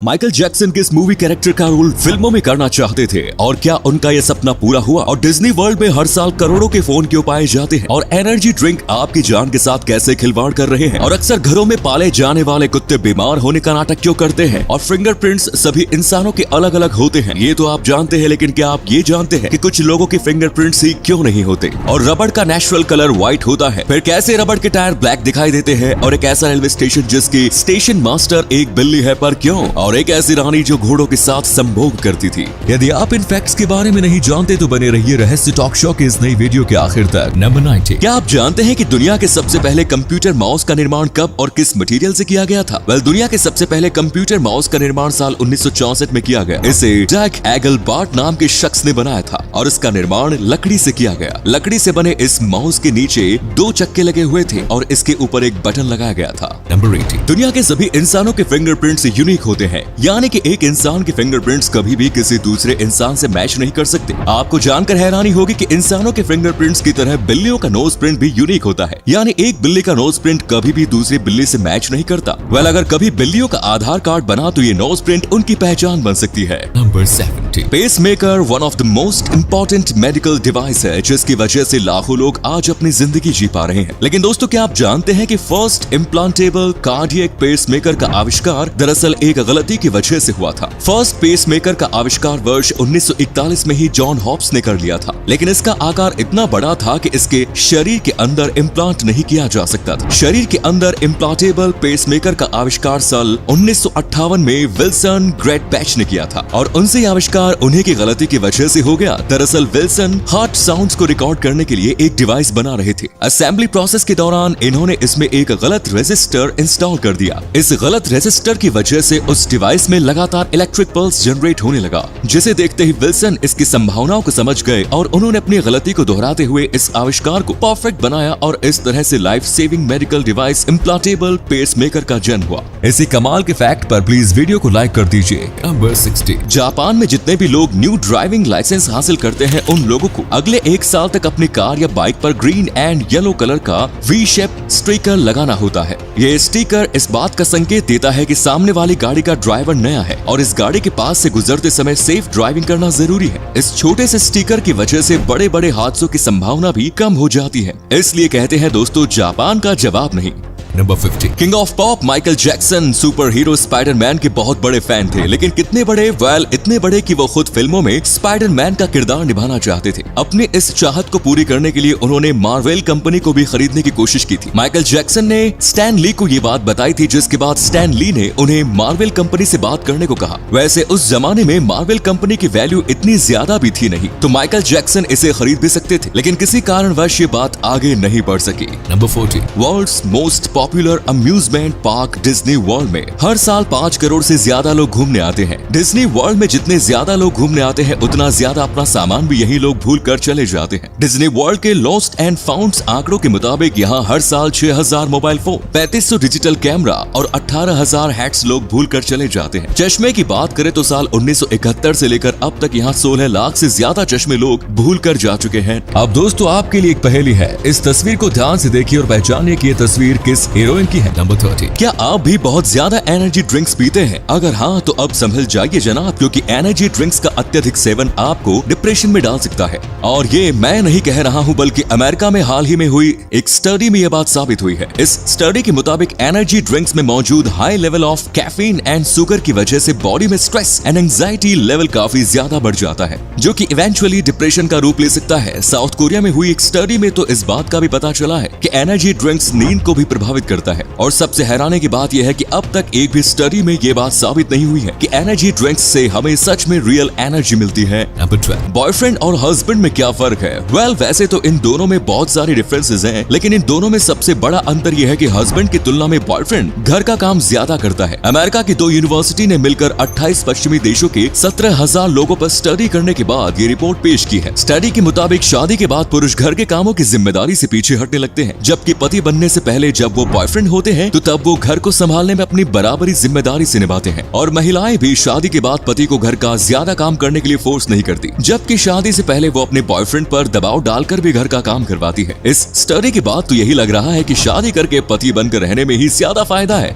Michael Jackson किस movie character का role फिल्मों में करना चाहते थे और क्या उनका यह सपना पूरा हुआ? और डिज्नी वर्ल्ड में हर साल करोड़ों के फोन क्यों पाए जाते हैं? और एनर्जी ड्रिंक आपकी जान के साथ कैसे खिलवाड़ कर रहे हैं? और अक्सर घरों में पाले जाने वाले कुत्ते बीमार होने का नाटक क्यों करते हैं? और फिंगरप्रिंट्स सभी इंसानों के अलग अलग होते हैं, ये तो आप जानते हैं, लेकिन क्या आप ये जानते हैं कि कुछ लोगों के फिंगरप्रिंट्स ही क्यों नहीं होते? और रबड़ का नेचुरल कलर व्हाइट होता है, फिर कैसे रबड़ के टायर ब्लैक दिखाई देते हैं? और एक ऐसा रेलवे स्टेशन जिसकी स्टेशन मास्टर एक बिल्ली है, पर क्यों? और एक ऐसी रानी जो घोड़ों के साथ संभोग करती थी। यदि आप इन फैक्ट्स के बारे में नहीं जानते तो बने रहिए रहस्य टॉक शो के इस नई वीडियो के आखिर तक। नंबर 90। क्या आप जानते हैं कि दुनिया के सबसे पहले कंप्यूटर माउस का निर्माण कब और किस मटेरियल से किया गया था? दुनिया के सबसे पहले कंप्यूटर माउस का निर्माण साल 1964 में किया गया। इसे डग एगलबार्ट नाम के शख्स ने बनाया था और इसका निर्माण लकड़ी से किया गया। लकड़ी से बने इस माउस के नीचे 2 चक्के लगे हुए थे और इसके ऊपर एक बटन लगाया गया था। नंबर 80। दुनिया के सभी इंसानों के फिंगरप्रिंट्स यूनिक होते हैं, यानी कि एक इंसान के फिंगरप्रिंट्स कभी भी किसी दूसरे इंसान से मैच नहीं कर सकते। आपको जानकर हैरानी होगी कि इंसानों के फिंगरप्रिंट्स की तरह बिल्लियों का नोज प्रिंट भी यूनिक होता है, यानी एक बिल्ली का नोज प्रिंट कभी भी दूसरी बिल्ली से मैच नहीं करता। अगर कभी बिल्लियों का आधार कार्ड बना तो ये नोज प्रिंट उनकी पहचान बन सकती है। Number 70। Pacemaker one of the most important medical device है, जिसकी वजह से लाखों लोग आज अपनी जिंदगी जी पा रहे हैं। लेकिन दोस्तों, क्या आप जानते हैं कि फर्स्ट इम्प्लांटेबल कार्डियक पेसमेकर का आविष्कार दरअसल एक गलती की वजह से हुआ था। फर्स्ट पेसमेकर का आविष्कार वर्ष 1941 में ही जॉन हॉब्स ने कर लिया था, लेकिन इसका आकार इतना बड़ा था कि इसके शरीर के अंदर इम्प्लांट नहीं किया जा सकता था। शरीर के अंदर इम्प्लांटेबल पेसमेकर का आविष्कार साल 1958 में विल्सन ग्रेटबैच ने किया था और उनसे आविष्कार उन्हीं की गलती की वजह से हो गया। दरअसल विल्सन हार्ट साउंड्स को रिकॉर्ड करने के लिए एक डिवाइस बना रहे थे। असेंबली प्रोसेस के दौरान इन्होंने इसमें एक गलत रेजिस्टर इंस्टॉल कर दिया। इस गलत रेजिस्टर की वजह से उस डिवाइस में लगातार इलेक्ट्रिक पल्स जनरेट होने लगा, जिसे देखते ही विल्सन इसकी संभावनाओं को समझ गए और उन्होंने अपनी गलती को दोहराते हुए इस आविष्कार को परफेक्ट बनाया और इस तरह से life saving medical device implantable pacemaker का जन्म हुआ। इसी कमाल के फैक्ट पर प्लीज वीडियो को लाइक कर दीजिए। नंबर 60। जापान में जितने भी लोग न्यू ड्राइविंग लाइसेंस हासिल करते हैं, उन लोगों को अगले 1 साल तक अपनी कार या बाइक पर ग्रीन एंड येलो कलर का वी शेप स्टिकर लगाना होता है। ये स्टिकर इस बात का संकेत देता है कि सामने वाली गाड़ी का ड्राइवर नया है और इस गाड़ी के पास से गुजरते समय सेफ ड्राइविंग करना जरूरी है। इस छोटे से स्टिकर की वजह से बड़े बड़े हादसों की संभावना भी कम हो जाती है। इसलिए कहते हैं दोस्तों, जापान का जवाब नहीं। Number 50। King of pop Michael Jackson super hero Spiderman के बहुत बड़े फैन थे, लेकिन कितने बड़े? इतने बड़े कि वो खुद फिल्मों में स्पाइडरमैन का किरदार निभाना चाहते थे। अपने इस चाहत को पूरी करने के लिए उन्होंने मार्वेल कंपनी को भी खरीदने की कोशिश की थी। माइकल जैक्सन ने स्टैन ली को ये बात बताई थी, जिसके बाद स्टैन ली ने उन्हें मार्वेल कंपनी से बात करने को कहा। वैसे उस जमाने में मार्वेल कंपनी की वैल्यू इतनी ज्यादा भी थी नहीं, तो माइकल जैक्सन इसे खरीद भी सकते थे, लेकिन किसी कारणवश ये बात आगे नहीं बढ़ सकी। Number 40। World's most popular amusement park Disney World में हर साल 5 करोड़ से ज्यादा लोग घूमने आते हैं। डिज्नी वर्ल्ड में जितने ज्यादा लोग घूमने आते हैं, उतना ज्यादा अपना सामान भी यही लोग भूल कर चले जाते हैं। डिज्नी वर्ल्ड के लॉस्ट एंड फाउंड्स आंकड़ों के मुताबिक यहाँ हर साल 6000 मोबाइल फोन, 3500 डिजिटल कैमरा और 18000 हैट्स लोग भूल कर चले जाते हैं। चश्मे की बात करें तो साल 1971 से लेकर अब तक यहाँ 16 लाख से ज्यादा चश्मे लोग भूल कर जा चुके हैं। अब दोस्तों, आपके लिए एक पहेली है, इस तस्वीर को ध्यान से देखिए और पहचानिए कि ये तस्वीर किस हीरोइन की है। नंबर 30। क्या आप भी बहुत ज्यादा एनर्जी ड्रिंक्स पीते हैं? अगर हाँ, तो अब संभल जाइए जनाब, क्योंकि एनर्जी ड्रिंक्स का अत्यधिक सेवन आपको डिप्रेशन में डाल सकता है। और ये मैं नहीं कह रहा हूँ, बल्कि अमेरिका में हाल ही में हुई एक स्टडी में यह बात साबित हुई है। इस स्टडी के मुताबिक एनर्जी ड्रिंक्स में मौजूद high level of caffeine and sugar की वजह से बॉडी में स्ट्रेस एंड एंजाइटी लेवल काफी ज्यादा बढ़ जाता है, जो कि इवेंचुअली डिप्रेशन का रूप ले सकता है। साउथ कोरिया में हुई एक स्टडी में तो इस बात का भी पता चला है कि एनर्जी ड्रिंक्स नींद को भी प्रभावित करता है। और सबसे हैरानी की बात यह है कि अब तक एक भी स्टडी में ये बात साबित नहीं हुई है कि एनर्जी ड्रिंक्स से हमें सच में रियल एनर्जी मिलती है। नंबर 12। बॉयफ्रेंड और हस्बैंड में क्या फर्क है? वैसे तो इन दोनों में बहुत सारी डिफरेंसेस हैं, लेकिन इन दोनों में सबसे बड़ा अंतर यह है कि हस्बैंड की तुलना में बॉयफ्रेंड घर का काम ज्यादा करता है। अमेरिका की 2 यूनिवर्सिटी ने मिलकर 28 पश्चिमी देशों के 17,000 लोगों पर स्टडी करने के बाद ये रिपोर्ट पेश की है। स्टडी के मुताबिक शादी के बाद पुरुष घर के कामों की जिम्मेदारी से पीछे हटने लगते हैं, जबकि पति बनने से पहले जब वो बॉयफ्रेंड होते हैं तो तब वो घर को संभालने में अपनी बराबरी जिम्मेदारी से निभाते हैं और महिलाएं भी शादी के बाद पति को घर का ज्यादा काम करने के लिए फोर्स नहीं करती, जबकि शादी से पहले वो अपने बॉयफ्रेंड पर दबाव डालकर भी घर का काम करवाती है। इस स्टडी के बाद तो यही लग रहा है कि शादी करके पति बनकर रहने में ही ज्यादा फायदा है।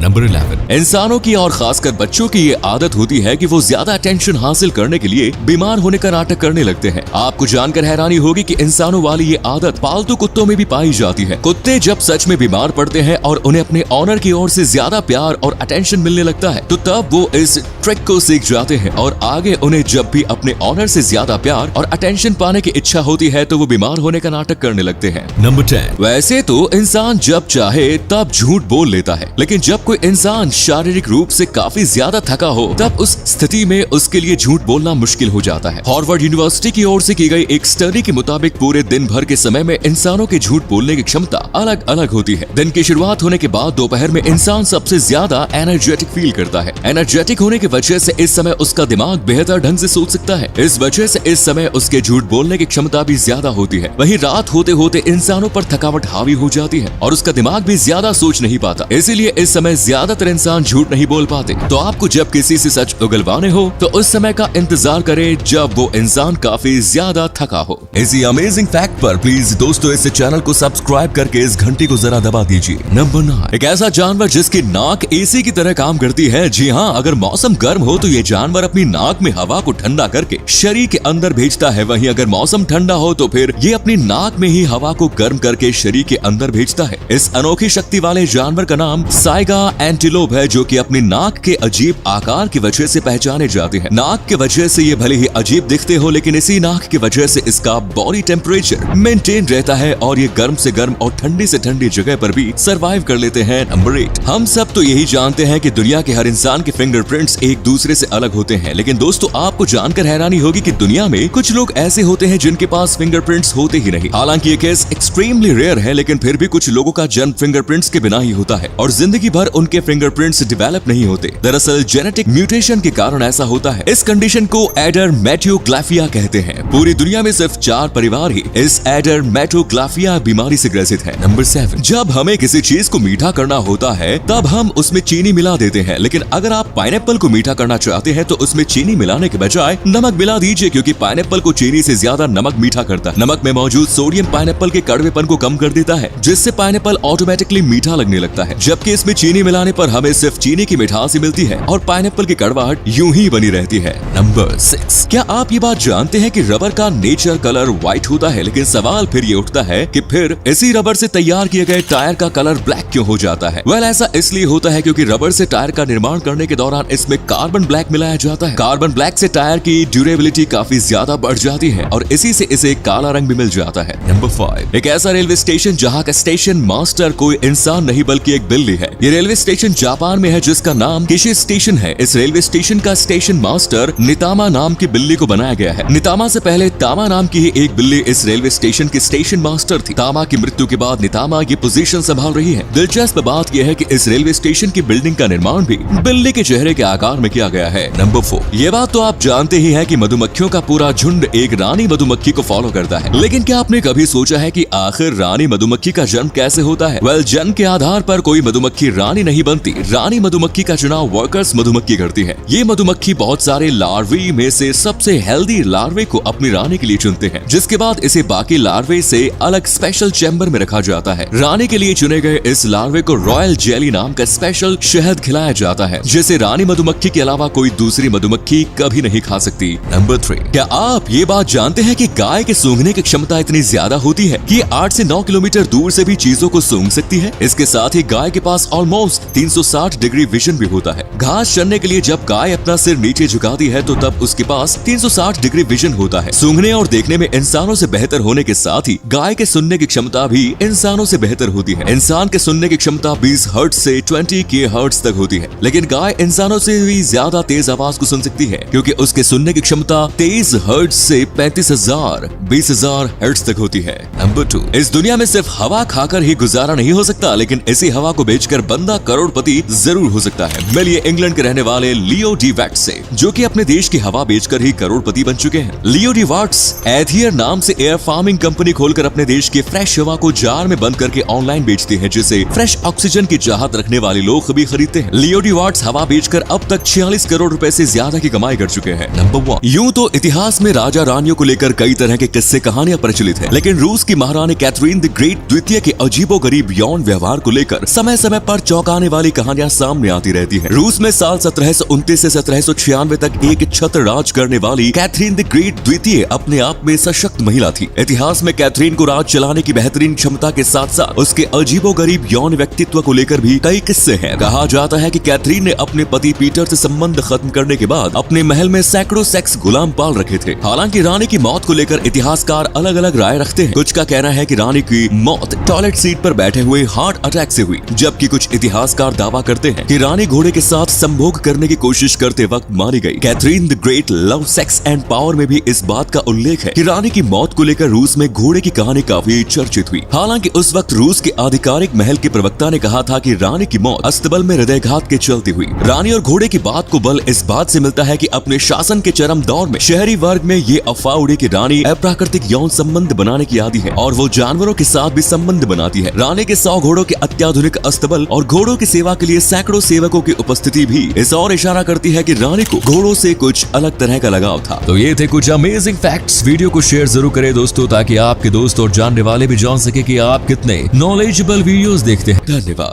नंबर 11, इंसानों की और खासकर बच्चों की ये आदत होती है कि वो ज्यादा अटेंशन हासिल करने के लिए बीमार होने का नाटक करने लगते हैं। आपको जानकर हैरानी होगी कि इंसानों वाली ये आदत पालतू कुत्तों में भी पाई जाती है। कुत्ते जब सच में बीमार पड़ते हैं और उन्हें अपने ऑनर की ओर से ज्यादा प्यार और अटेंशन मिलने लगता है तो तब वो इस ट्रिक को सीख जाते हैं और आगे उन्हें जब भी अपने ऑनर से ज्यादा प्यार और अटेंशन पाने की इच्छा होती है तो वो बीमार होने का नाटक करने लगते हैं। नंबर 10, वैसे तो इंसान जब चाहे तब झूठ बोल लेता है, लेकिन जब कोई इंसान शारीरिक रूप से काफी ज्यादा थका हो तब उस स्थिति में उसके लिए झूठ बोलना मुश्किल हो जाता है। हार्वर्ड यूनिवर्सिटी की ओर से की गई एक स्टडी के मुताबिक पूरे दिन भर के समय में इंसानों की झूठ बोलने की क्षमता अलग अलग होती है। दिन की शुरुआत होने के बाद दोपहर में इंसान सबसे ज्यादा एनर्जेटिक फील करता है। एनर्जेटिक होने की वजह से इस समय उसका दिमाग बेहतर ढंग से सोच सकता है। इस वजह से इस समय उसके झूठ बोलने की क्षमता भी ज्यादा होती है। वहीं रात होते होते इंसानों पर थकावट हावी हो जाती है और उसका दिमाग भी ज्यादा सोच नहीं पाता, इसीलिए इस समय ज्यादातर इंसान झूठ नहीं बोल पाते। तो आपको जब किसी से सच उगलवाने हो तो उस समय का इंतजार करें जब वो इंसान काफी ज्यादा थका हो। इसी अमेजिंग फैक्ट पर प्लीज दोस्तों इस चैनल को सब्सक्राइब करके इस घंटी को जरा दबा दीजिए। नंबर 9, एक ऐसा जानवर जिसकी नाक एसी की तरह काम करती है। जी हाँ, अगर मौसम गर्म हो तो ये जानवर अपनी नाक में हवा को ठंडा करके शरीर के अंदर भेजता है, वहीं अगर मौसम ठंडा हो तो फिर ये अपनी नाक में ही हवा को गर्म करके शरीर के अंदर भेजता है। इस अनोखी शक्ति वाले जानवर का नाम साइगा एंटीलोप है, जो कि अपनी नाक के अजीब आकार की वजह से पहचाने जाते हैं। नाक की वजह से ये भले ही अजीब दिखते हो, लेकिन इसी नाक की वजह से इसका बॉडी टेम्परेचर मेंटेन रहता है और ये गर्म से गर्म और ठंडी से ठंडी जगह पर भी सरवाइव कर लेते हैं। नंबर 8, हम सब तो यही जानते हैं कि दुनिया के हर इंसान के फिंगरप्रिंट्स एक दूसरे से अलग होते हैं, लेकिन दोस्तों आपको जानकर हैरानी होगी कि दुनिया में कुछ लोग ऐसे होते हैं जिनके पास फिंगरप्रिंट्स होते ही नहीं। हालांकि ये केस एक्सट्रीमली रेयर है, लेकिन फिर भी कुछ लोगों का जन्म फिंगरप्रिंट्स के बिना ही होता है और जिंदगी भर उनके फिंगरप्रिंट्स डेवलप नहीं होते। दरअसल जेनेटिक म्यूटेशन के कारण ऐसा होता है। इस कंडीशन को एडरमैटोग्लाफिया कहते हैं। पूरी दुनिया में सिर्फ 4 परिवार ही इस एडरमैटोग्लाफिया बीमारी से ग्रसित है। नंबर 7, जब हमें किसी चीज को मीठा करना होता है तब हम उसमें चीनी मिला देते हैं, लेकिन अगर आप पाइनएप्पल को मीठा करना चाहते हैं तो उसमें चीनी मिलाने के बजाय नमक मिला दीजिए, क्योंकि पाइनएप्पल को चीनी से ज्यादा नमक मीठा करता है। नमक में मौजूद सोडियम पाइनएप्पल के कड़वेपन को कम कर देता है, जिससे पाइनएप्पल ऑटोमेटिकली मीठा लगने लगता है, जबकि इसमें चीनी मिलाने पर हमें सिर्फ चीनी की मिठास ही मिलती है और पाइनएप्पल की कड़वाहट यूं ही बनी रहती है। नंबर 6, क्या आप ये बात जानते हैं कि रबर का नेचर कलर व्हाइट होता है, लेकिन सवाल फिर ये उठता है कि फिर इसी रबर से तैयार किए गए टायर का कलर ब्लैक क्यों हो जाता है? वेल, ऐसा इसलिए होता है क्योंकि रबर से टायर का निर्माण करने के दौरान इसमें कार्बन ब्लैक मिलाया जाता है। कार्बन ब्लैक से टायर की ड्यूरेबिलिटी काफी ज्यादा बढ़ जाती है और इसी से इसे काला रंग भी मिल जाता है। नंबर 5, एक ऐसा रेलवे स्टेशन जहाँ का स्टेशन मास्टर कोई इंसान नहीं बल्कि एक बिल्ली है। ये रेलवे स्टेशन जापान में है जिसका नाम किशी स्टेशन है। इस रेलवे स्टेशन का स्टेशन मास्टर नितामा नाम की बिल्ली को बनाया गया है। नितामा से पहले तामा नाम की ही एक बिल्ली इस रेलवे स्टेशन की स्टेशन मास्टर थी। तामा की मृत्यु के बाद नितामा ये पोजीशन संभाल रही है। दिलचस्प बात यह है कि इस रेलवे स्टेशन की बिल्डिंग का निर्माण भी बिल्ली के चेहरे के आकार में किया गया है। नंबर 4, ये बात तो आप जानते ही हैं कि मधुमक्खियों का पूरा झुंड एक रानी मधुमक्खी को फॉलो करता है, लेकिन क्या आपने कभी सोचा है कि आखिर रानी मधुमक्खी का जन्म कैसे होता है? वेल, जन्म के आधार पर कोई मधुमक्खी रानी नहीं बनती। रानी मधुमक्खी का चुनाव वर्कर्स मधुमक्खी करती है। ये मधुमक्खी बहुत सारे लार्वे में से सबसे हेल्दी लार्वे को अपनी रानी के लिए चुनते हैं, जिसके बाद इसे बाकी लार्वे से अलग स्पेशल चैम्बर में रखा जाता है। रानी के लिए चुने गए इस लार्वे को रॉयल जेली नाम का स्पेशल शहद खिलाया जाता है, जिसे रानी मधुमक्खी के अलावा कोई दूसरी मधुमक्खी कभी नहीं खा सकती। नंबर 3, क्या आप ये बात जानते हैं कि गाय के सूंघने की क्षमता इतनी ज्यादा होती है कि 8 से 9 किलोमीटर दूर से भी चीजों को सूंघ सकती है? इसके साथ ही गाय के पास ऑलमोस्ट 360 डिग्री विजन भी होता है। घास चरने के लिए जब गाय अपना सिर नीचे झुकाती है तो तब उसके पास 360 डिग्री विजन होता है। सूंघने और देखने में इंसानों से बेहतर होने के साथ ही गाय के सुनने की क्षमता भी इंसानों से बेहतर होती है। इंसान के सुनने की क्षमता 20 हर्ट्ज से 20 किलोहर्ट्ज तक होती है, लेकिन गाय इंसानों से भी ज्यादा तेज आवाज को सुन सकती है, क्योंकि उसके सुनने की क्षमता 23 हर्ट्ज से 20,000 हर्ट्ज तक होती है। नंबर 2, इस दुनिया में सिर्फ हवा खाकर ही गुजारा नहीं हो सकता, लेकिन इसी हवा को बेचकर बंदा करोड़पति जरूर हो सकता है। मिलिए इंग्लैंड के रहने वाले लियो डी वैट्स से, जो कि अपने देश की हवा बेचकर ही करोड़पति बन चुके हैं। लियो डी वैट्स एथियर नाम से एयर फार्मिंग कंपनी खोलकर अपने देश की फ्रेश हवा को जार में बंद करके ऑनलाइन ऑनलाइन बेचती है, जिसे फ्रेश ऑक्सीजन की चाहत रखने वाले लोग भी खरीदते हैं। लियो डिवार्ट्स हवा बेचकर अब तक 46 करोड़ रुपए से ज्यादा की कमाई कर चुके हैं। नंबर 1। यूं तो इतिहास में राजा रानियों को लेकर कई तरह के किस्से कहानियां प्रचलित हैं, लेकिन रूस की महारानी कैथरीन द ग्रेट द्वितीय के अजीबोगरीब यौन व्यवहार को लेकर समय समय पर चौंकाने वाली कहानियां सामने आती रहती हैं। रूस में साल 1729 से 1796 तक एक छत्र राज करने वाली कैथरीन द ग्रेट द्वितीय अपने आप में सशक्त महिला थी। इतिहास में कैथरीन को राज चलाने की बेहतरीन क्षमता के साथ साथ उसके अजीबोगरीब यौन व्यक्तित्व को लेकर भी कई किस्से हैं। कहा जाता है कि कैथरीन ने अपने पति पीटर से संबंध खत्म करने के बाद अपने महल में सैकड़ों सेक्स गुलाम पाल रखे थे। हालांकि रानी की मौत को लेकर इतिहासकार अलग अलग राय रखते हैं। कुछ का कहना है कि रानी की मौत टॉयलेट सीट पर बैठे हुए हार्ट अटैक से हुई, जबकि कुछ इतिहासकार दावा करते हैं कि रानी घोड़े के साथ संभोग करने की कोशिश करते वक्त मारी गई। Catherine the Great love, sex and power में भी इस बात का उल्लेख है कि रानी की मौत को लेकर रूस में घोड़े की कहानी काफी चर्चित हुई। हालांकि उस वक्त रूस के आधिकारिक महल के प्रवक्ता ने कहा था कि रानी की मौत अस्तबल में हृदयघात के चलते हुई। रानी और घोड़े की बात को बल इस बात से मिलता है कि अपने शासन के चरम दौर में शहरी वर्ग में ये अफवाह उड़ी कि रानी अप्राकृतिक यौन संबंध बनाने की आदी है और वो जानवरों के साथ भी संबंध बनाती है। रानी के 100 घोड़ों के अत्याधुनिक अस्तबल और घोड़ों की सेवा के लिए सैकड़ों सेवकों की उपस्थिति भी इस और इशारा करती है कि रानी को घोड़ों से कुछ अलग तरह का लगाव था। तो ये थे कुछ अमेजिंग फैक्ट्स। वीडियो को शेयर जरूर करें दोस्तों, ताकि आपके दोस्त और जानने वाले भी जान सके कि आप कितने नॉलेजेबल वीडियोस देखते हैं। धन्यवाद।